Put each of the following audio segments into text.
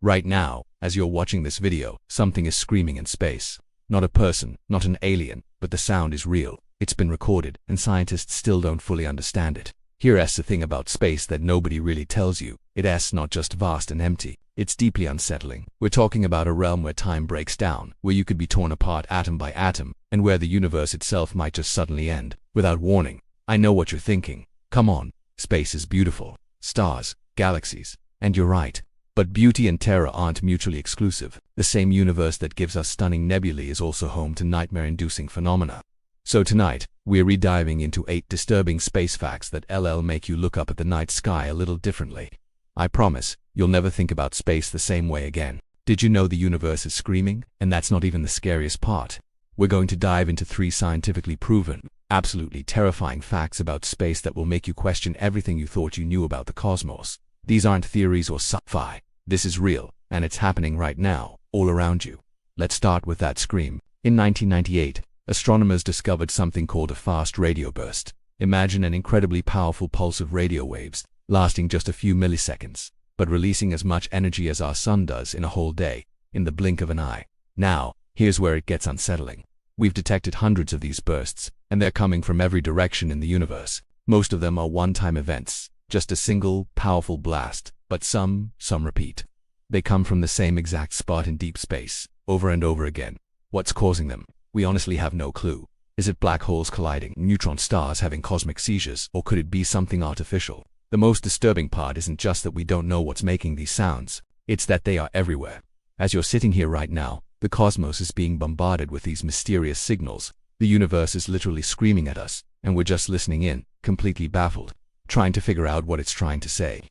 Right now, as you're watching this video, something is screaming in space. Not a person, not an alien, but the sound is real. It's been recorded, and scientists still don't fully understand it. Here's the thing about space that nobody really tells you. It's not just vast and empty. It's deeply unsettling. We're talking about a realm where time breaks down, where you could be torn apart atom by atom, and where the universe itself might just suddenly end, without warning. I know what you're thinking. Come on, space is beautiful. Stars, galaxies. And you're right. But beauty and terror aren't mutually exclusive. The same universe that gives us stunning nebulae is also home to nightmare-inducing phenomena. So tonight, we're rediving into 8 disturbing space facts that'll make you look up at the night sky a little differently. I promise, you'll never think about space the same way again. Did you know the universe is screaming? And that's not even the scariest part. We're going to dive into 3 scientifically proven, absolutely terrifying facts about space that will make you question everything you thought you knew about the cosmos. These aren't theories or sci-fi. This is real, and it's happening right now, all around you. Let's start with that scream. In 1998, astronomers discovered something called a fast radio burst. Imagine an incredibly powerful pulse of radio waves, lasting just a few milliseconds, but releasing as much energy as our sun does in a whole day, in the blink of an eye. Now, here's where it gets unsettling. We've detected hundreds of these bursts, and they're coming from every direction in the universe. Most of them are one-time events, just a single, powerful blast, but some repeat. They come from the same exact spot in deep space, over and over again. What's causing them? We honestly have no clue. Is it black holes colliding, neutron stars having cosmic seizures, or could it be something artificial? The most disturbing part isn't just that we don't know what's making these sounds, it's that they are everywhere. As you're sitting here right now, the cosmos is being bombarded with these mysterious signals. The universe is literally screaming at us, and we're just listening in, completely baffled, trying to figure out what it's trying to say.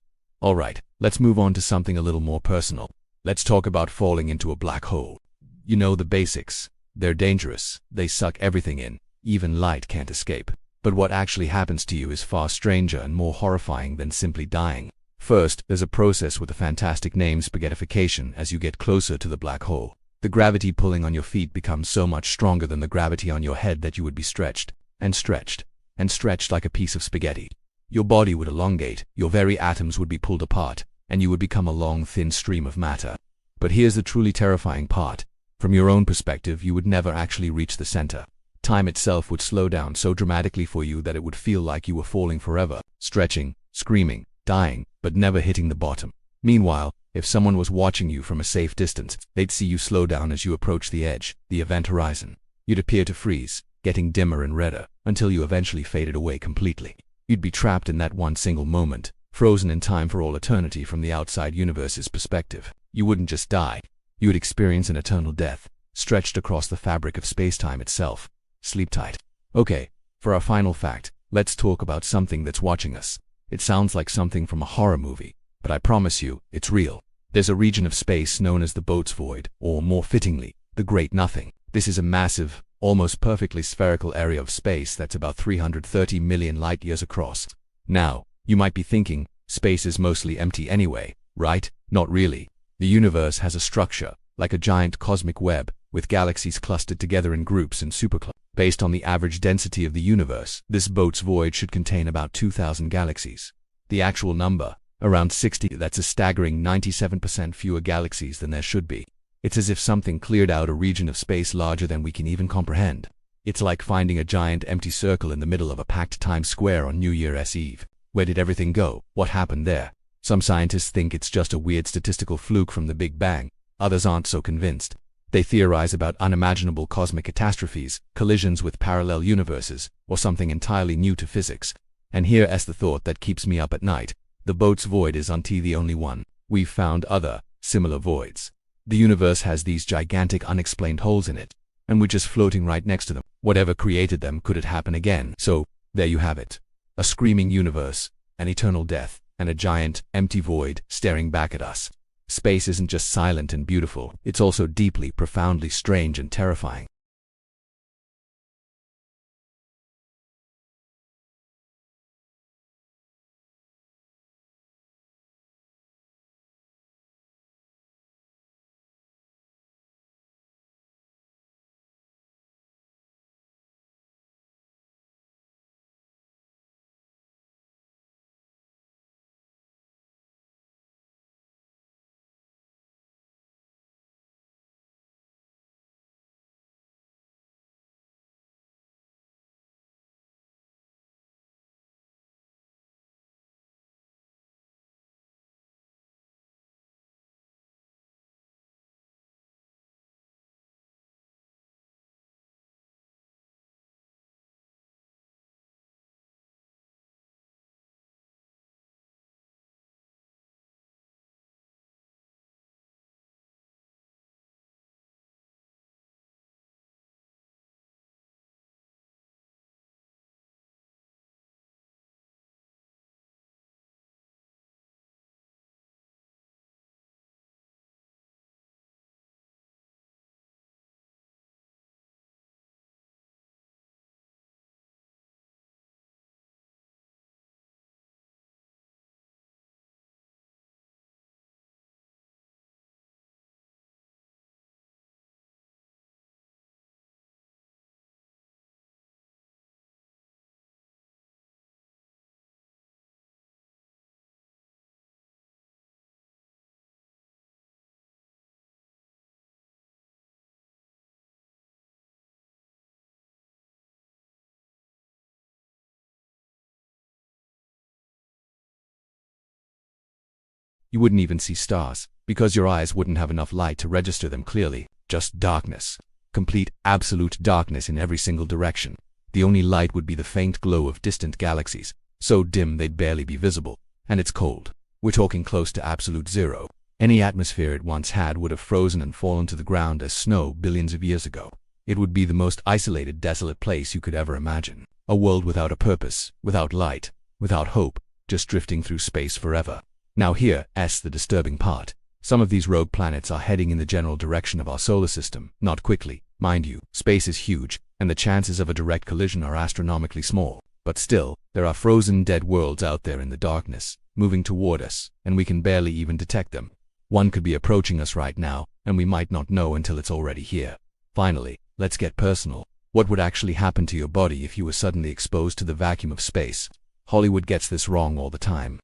Alright, let's move on to something a little more personal. Let's talk about falling into a black hole. You know the basics. They're dangerous. They suck everything in. Even light can't escape. But what actually happens to you is far stranger and more horrifying than simply dying. First, there's a process with a fantastic name, spaghettification. As you get closer to the black hole, the gravity pulling on your feet becomes so much stronger than the gravity on your head that you would be stretched, and stretched, and stretched like a piece of spaghetti. Your body would elongate, your very atoms would be pulled apart, and you would become a long, thin stream of matter. But here's the truly terrifying part. From your own perspective, you would never actually reach the center. Time itself would slow down so dramatically for you that it would feel like you were falling forever, stretching, screaming, dying, but never hitting the bottom. Meanwhile, if someone was watching you from a safe distance, they'd see you slow down as you approach the edge, the event horizon. You'd appear to freeze, getting dimmer and redder, until you eventually faded away completely. You'd be trapped in that one single moment, frozen in time for all eternity from the outside universe's perspective. You wouldn't just die. You would experience an eternal death, stretched across the fabric of space-time itself. Sleep tight. Okay, for our final fact, let's talk about something that's watching us. It sounds like something from a horror movie, but I promise you, it's real. There's a region of space known as the Boat's Void, or more fittingly, the Great Nothing. This is a massive, almost perfectly spherical area of space that's about 330 million light-years across. Now, you might be thinking, space is mostly empty anyway, right? Not really. The universe has a structure, like a giant cosmic web, with galaxies clustered together in groups and superclusters. Based on the average density of the universe, this Boat's Void should contain about 2,000 galaxies. The actual number, around 60, that's a staggering 97% fewer galaxies than there should be. It's as if something cleared out a region of space larger than we can even comprehend. It's like finding a giant empty circle in the middle of a packed Times Square on New Year's Eve. Where did everything go? What happened there? Some scientists think it's just a weird statistical fluke from the Big Bang. Others aren't so convinced. They theorize about unimaginable cosmic catastrophes, collisions with parallel universes, or something entirely new to physics. And here's the thought that keeps me up at night. The Boat's Void isn't the only one. We've found other, similar voids. The universe has these gigantic unexplained holes in it, and we're just floating right next to them. Whatever created them, could it happen again? So, there you have it. A screaming universe, an eternal death, and a giant, empty void staring back at us. Space isn't just silent and beautiful, it's also deeply, profoundly strange and terrifying. You wouldn't even see stars, because your eyes wouldn't have enough light to register them clearly. Just darkness. Complete, absolute darkness in every single direction. The only light would be the faint glow of distant galaxies, so dim they'd barely be visible. And it's cold. We're talking close to absolute zero. Any atmosphere it once had would have frozen and fallen to the ground as snow billions of years ago. It would be the most isolated, desolate place you could ever imagine. A world without a purpose, without light, without hope, just drifting through space forever. Now here's the disturbing part. Some of these rogue planets are heading in the general direction of our solar system, not quickly. Mind you, space is huge, and the chances of a direct collision are astronomically small. But still, there are frozen dead worlds out there in the darkness, moving toward us, and we can barely even detect them. One could be approaching us right now, and we might not know until it's already here. Finally, let's get personal. What would actually happen to your body if you were suddenly exposed to the vacuum of space? Hollywood gets this wrong all the time.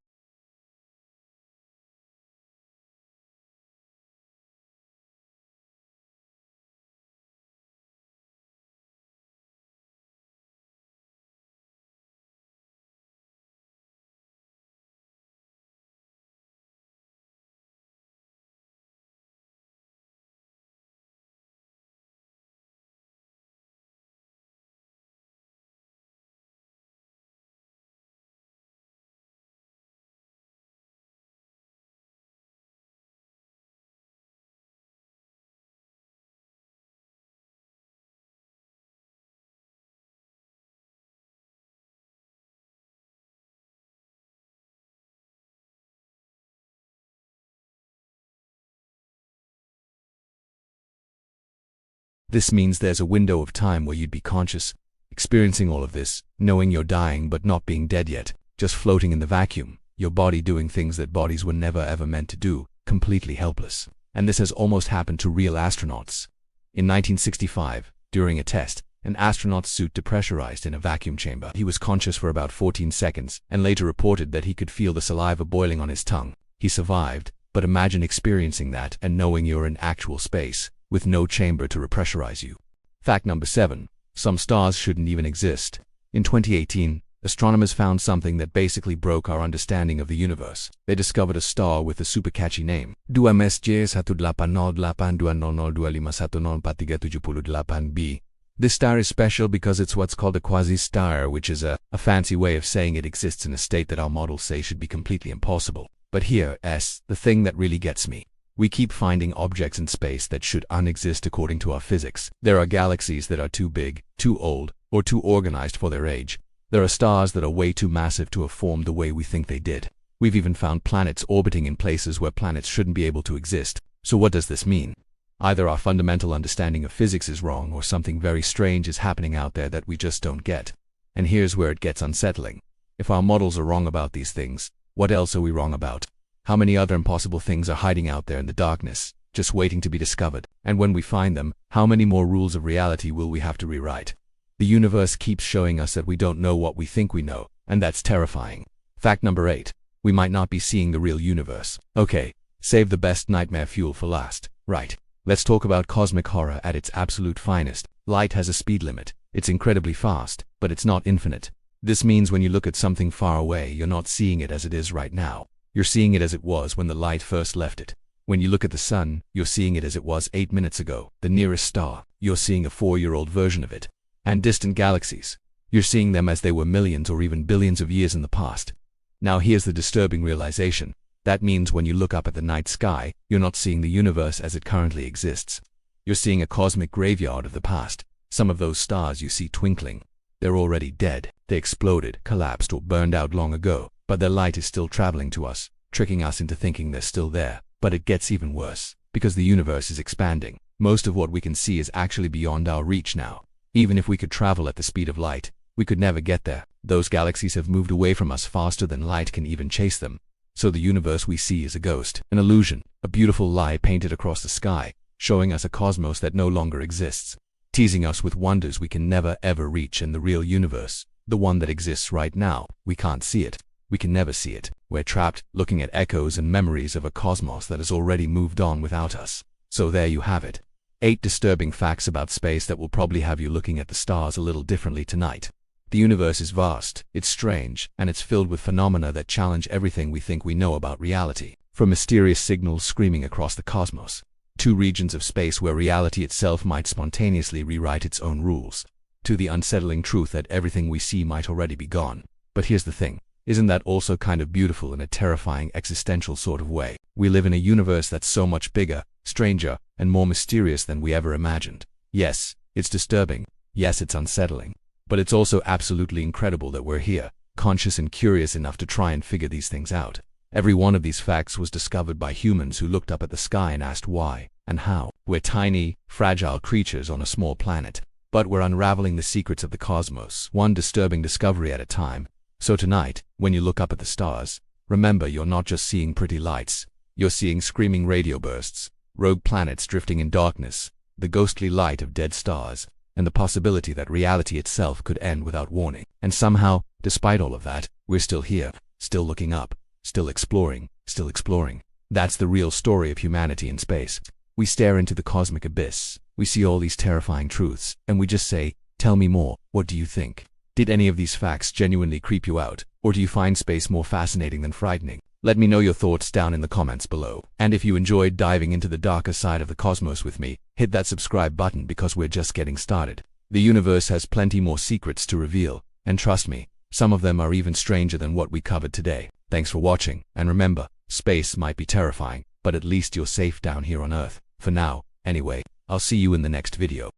This means there's a window of time where you'd be conscious, experiencing all of this, knowing you're dying but not being dead yet, just floating in the vacuum, your body doing things that bodies were never ever meant to do, completely helpless. And this has almost happened to real astronauts. In 1965, during a test, an astronaut's suit depressurized in a vacuum chamber. He was conscious for about 14 seconds, and later reported that he could feel the saliva boiling on his tongue. He survived, but imagine experiencing that and knowing you're in actual space, with no chamber to repressurize you. Fact number 7. Some stars shouldn't even exist. In 2018, astronomers found something that basically broke our understanding of the universe. They discovered a star with a super catchy name. 2MSJ1808250251B. This star is special because it's what's called a quasi-star, which is a fancy way of saying it exists in a state that our models say should be completely impossible. But here's the thing that really gets me. We keep finding objects in space that should unexist according to our physics. There are galaxies that are too big, too old, or too organized for their age. There are stars that are way too massive to have formed the way we think they did. We've even found planets orbiting in places where planets shouldn't be able to exist. So what does this mean? Either our fundamental understanding of physics is wrong, or something very strange is happening out there that we just don't get. And here's where it gets unsettling. If our models are wrong about these things, what else are we wrong about? How many other impossible things are hiding out there in the darkness, just waiting to be discovered? And when we find them, how many more rules of reality will we have to rewrite? The universe keeps showing us that we don't know what we think we know, and that's terrifying. Fact number 8. We might not be seeing the real universe. Okay, save the best nightmare fuel for last. Right. Let's talk about cosmic horror at its absolute finest. Light has a speed limit. It's incredibly fast, but it's not infinite. This means when you look at something far away, you're not seeing it as it is right now. You're seeing it as it was when the light first left it. When you look at the sun, you're seeing it as it was 8 minutes ago. The nearest star, you're seeing a 4-year-old version of it. And distant galaxies, you're seeing them as they were millions or even billions of years in the past. Now here's the disturbing realization. That means when you look up at the night sky, you're not seeing the universe as it currently exists. You're seeing a cosmic graveyard of the past. Some of those stars you see twinkling, they're already dead. They exploded, collapsed, or burned out long ago. But their light is still traveling to us, tricking us into thinking they're still there. But it gets even worse, because the universe is expanding. Most of what we can see is actually beyond our reach now. Even if we could travel at the speed of light, we could never get there. Those galaxies have moved away from us faster than light can even chase them. So the universe we see is a ghost, an illusion, a beautiful lie painted across the sky, showing us a cosmos that no longer exists, teasing us with wonders we can never ever reach. In the real universe, the one that exists right now, we can't see it. We can never see it. We're trapped, looking at echoes and memories of a cosmos that has already moved on without us. So there you have it. 8 disturbing facts about space that will probably have you looking at the stars a little differently tonight. The universe is vast, it's strange, and it's filled with phenomena that challenge everything we think we know about reality. from mysterious signals screaming across the cosmos, to regions of space where reality itself might spontaneously rewrite its own rules, to the unsettling truth that everything we see might already be gone. But here's the thing. Isn't that also kind of beautiful in a terrifying existential sort of way? We live in a universe that's so much bigger, stranger, and more mysterious than we ever imagined. Yes, it's disturbing. Yes, it's unsettling. But it's also absolutely incredible that we're here, conscious and curious enough to try and figure these things out. Every one of these facts was discovered by humans who looked up at the sky and asked why and how. We're tiny, fragile creatures on a small planet, but we're unraveling the secrets of the cosmos, one disturbing discovery at a time. So tonight, when you look up at the stars, remember you're not just seeing pretty lights. You're seeing screaming radio bursts, rogue planets drifting in darkness, the ghostly light of dead stars, and the possibility that reality itself could end without warning. And somehow, despite all of that, we're still here, still looking up, still exploring, still exploring. That's the real story of humanity in space. We stare into the cosmic abyss, we see all these terrifying truths, and we just say, tell me more, what do you think? Did any of these facts genuinely creep you out, or do you find space more fascinating than frightening? Let me know your thoughts down in the comments below. And if you enjoyed diving into the darker side of the cosmos with me, hit that subscribe button because we're just getting started. The universe has plenty more secrets to reveal, and trust me, some of them are even stranger than what we covered today. Thanks for watching, and remember, space might be terrifying, but at least you're safe down here on Earth. For now, anyway, I'll see you in the next video.